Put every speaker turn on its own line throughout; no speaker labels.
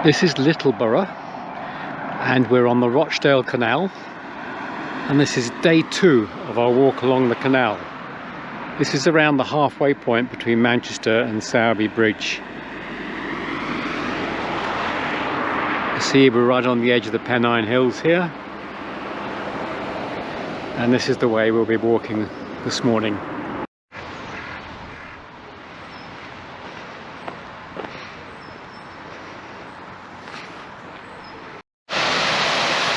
This is Littleborough and we're on the Rochdale Canal, and this is day 2 of our walk along the canal. This is around the halfway point between Manchester and Sowerby Bridge. You see we're right on the edge of the Pennine Hills here, and this is the way we'll be walking this morning.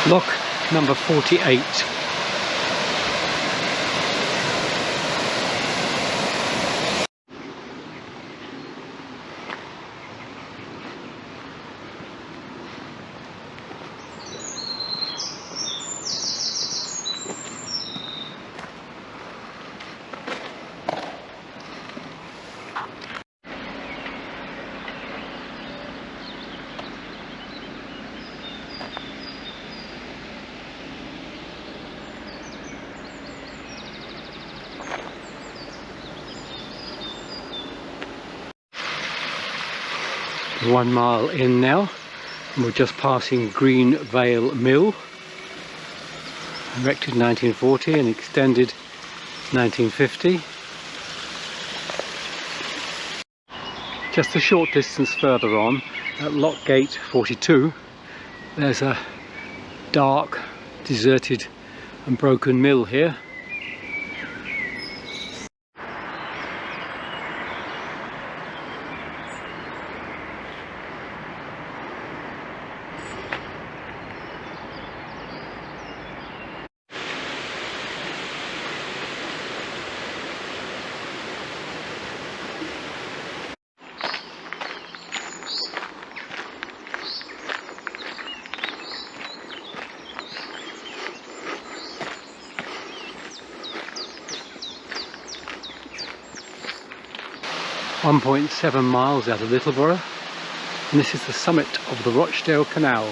Lock number 48. One mile in now, and we're just passing Green Vale Mill, erected in 1940 and extended 1950. Just a short distance further on, at Lock Gate 42, there's a dark, deserted and broken mill here. .7 miles out of Littleborough, and this is the summit of the Rochdale Canal.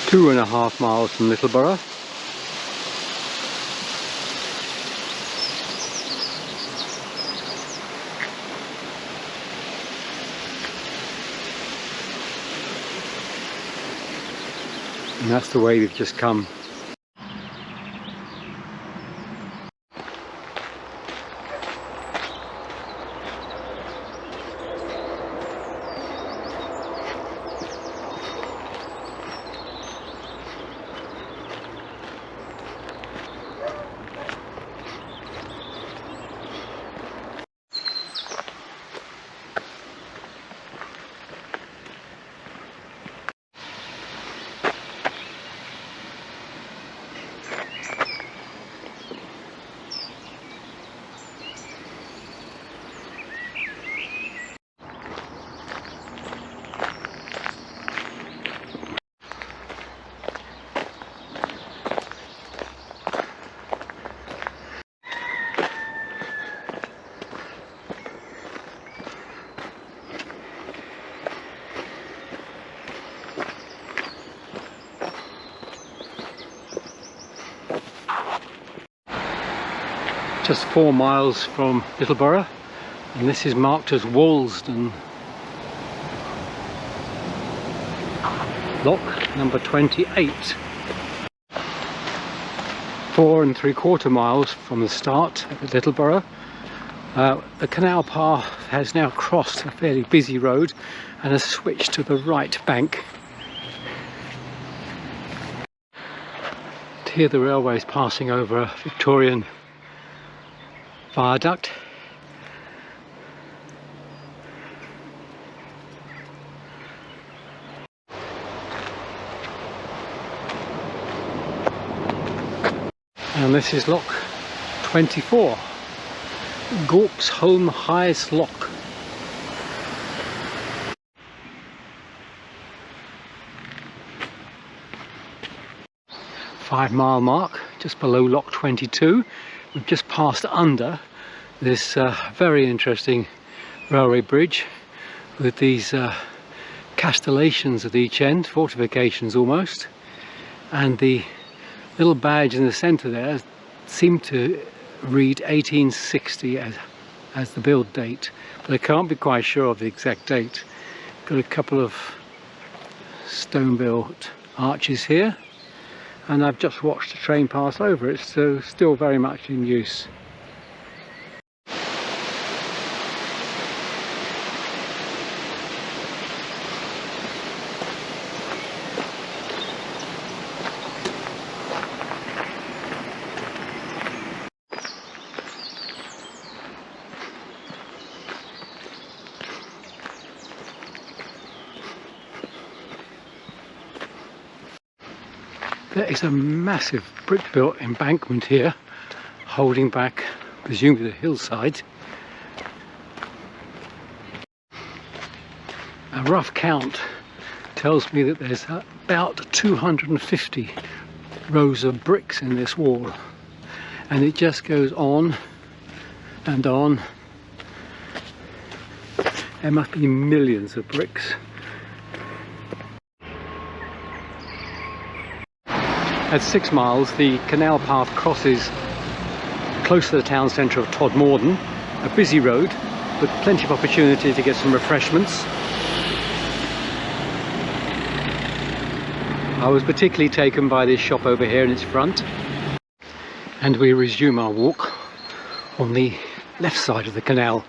Two and a half miles from Littleborough. And that's the way we've just come. Just 4 miles from Littleborough, and this is marked as Walsden. Lock number 28. 4 3/4 miles from the start at Littleborough. The canal path has now crossed a fairly busy road and has switched to the right bank. Here the railway is passing over a Victorian viaduct. And this is Lock 24, Gorpsholm Highest Lock. 5 mile mark, just below Lock 22. We've just passed under this very interesting railway bridge with these castellations at each end, fortifications almost, and the little badge in the centre there seemed to read 1860 as the build date, but I can't be quite sure of the exact date. Got a couple of stone built arches here, and I've just watched a train pass over it, so still very much in use. There is a massive brick-built embankment here, holding back presumably the hillside. A rough count tells me that there's about 250 rows of bricks in this wall, and it just goes on and on. There must be millions of bricks. At 6 miles, the canal path crosses close to the town centre of Todmorden, a busy road, but plenty of opportunity to get some refreshments. I was particularly taken by this shop over here in its front. And we resume our walk on the left side of the canal.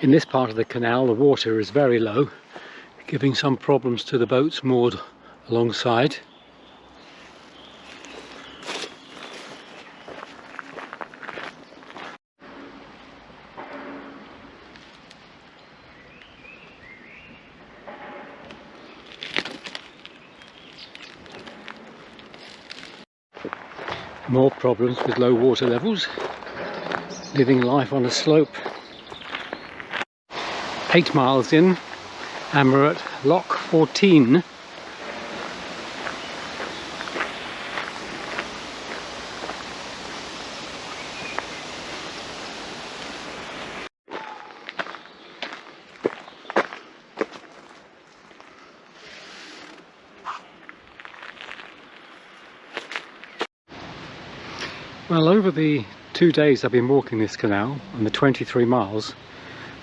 In this part of the canal, the water is very low, giving some problems to the boats moored alongside. More problems with low water levels, living life on a slope. 8 miles in, and we're at Lock 14. Well, over the 2 days I've been walking this canal and the 23 miles,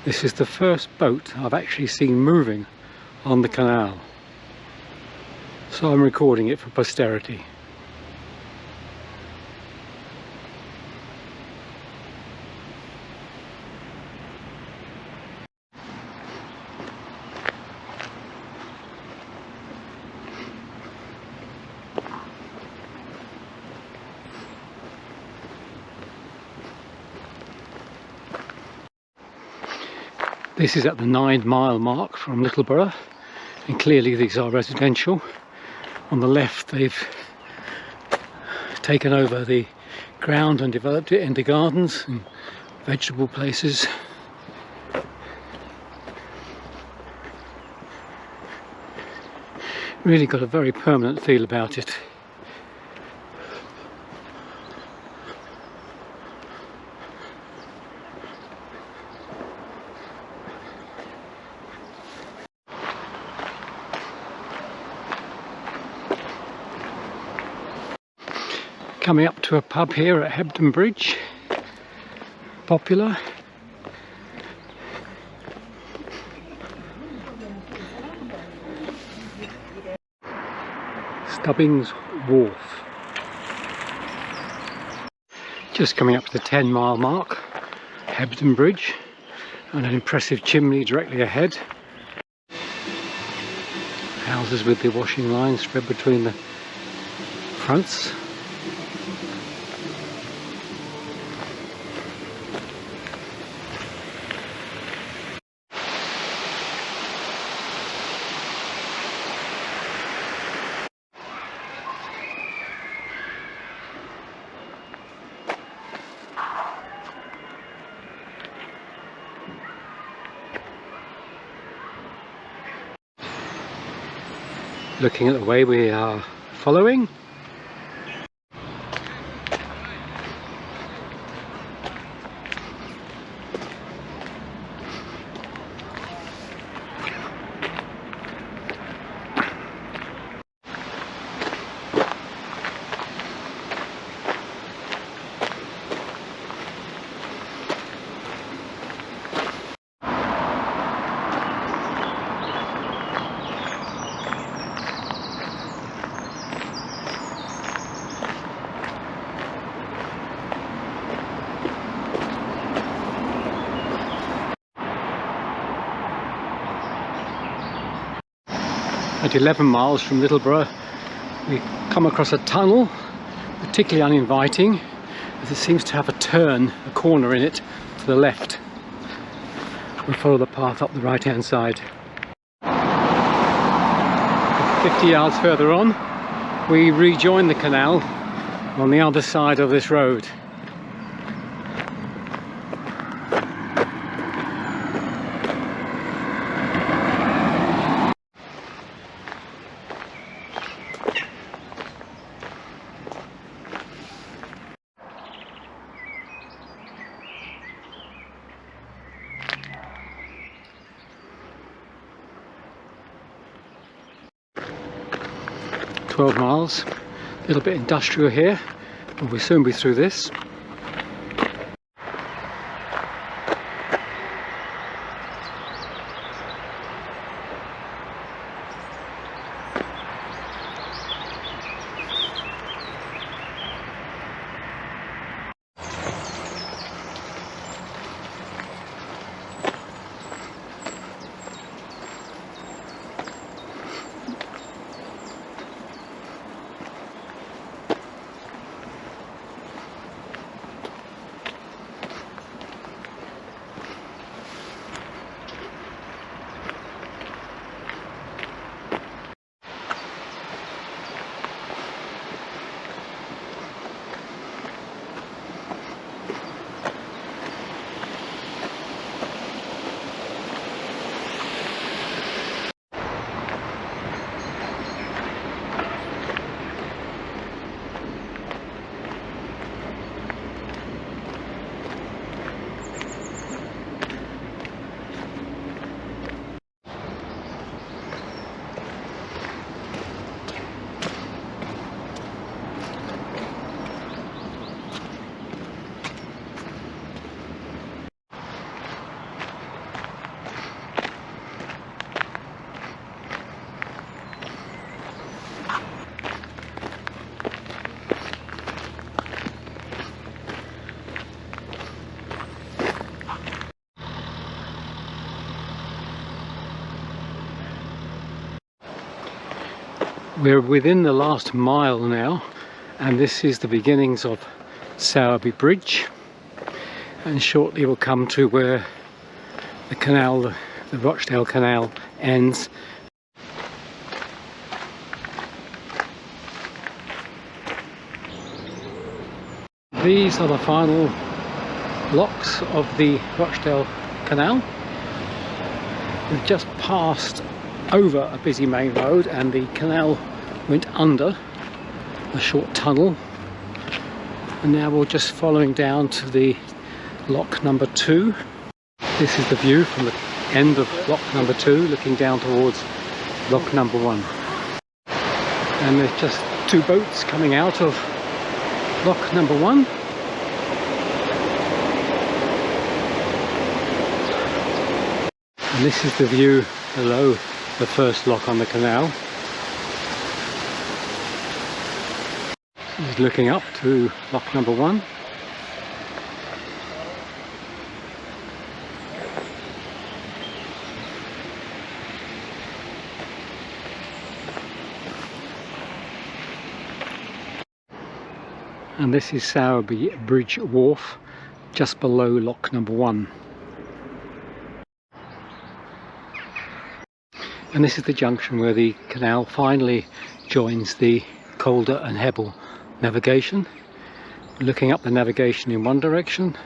this is the first boat I've actually seen moving on the canal. So I'm recording it for posterity. This is at the 9-mile mark from Littleborough, and clearly these are residential. On the left they've taken over the ground and developed it into gardens and vegetable places. Really got a very permanent feel about it. Coming up to a pub here at Hebden Bridge, popular. Stubbings Wharf. Just coming up to the 10-mile mark, Hebden Bridge, and an impressive chimney directly ahead. Houses with the washing line spread between the fronts. Looking at the way we are following. At 11 miles from Littleborough, we come across a tunnel, particularly uninviting, as it seems to have a turn, a corner in it, to the left. We'll follow the path up the right-hand side. 50 yards further on, we rejoin the canal on the other side of this road. Miles, a little bit industrial here, but we'll soon be through this. We're within the last mile now, and this is the beginnings of Sowerby Bridge, and shortly we'll come to where the canal, the Rochdale Canal, ends. These are the final blocks of the Rochdale Canal. We've just passed over a busy main road, and the canal went under a short tunnel, and now we're just following down to the lock number 2. This is the view from the end of lock number 2 looking down towards lock number 1, and there's just 2 boats coming out of lock number 1. And this is the view below the first lock on the canal. He's looking up to lock number 1. And this is Sowerby Bridge Wharf, just below lock number 1. And this is the junction where the canal finally joins the Calder and Hebble navigation. We're looking up the navigation in one direction,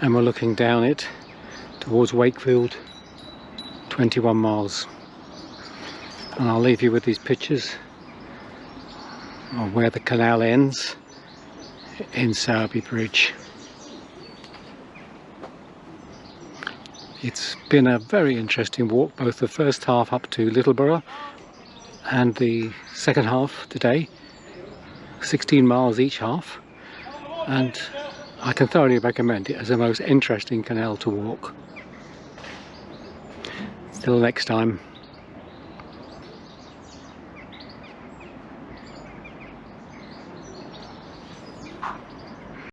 and we're looking down it towards Wakefield, 21 miles. And I'll leave you with these pictures of where the canal ends in Sowerby Bridge. It's been a very interesting walk, both the first half up to Littleborough and the second half today, 16 miles each half, and I can thoroughly recommend it as the most interesting canal to walk. Till next time.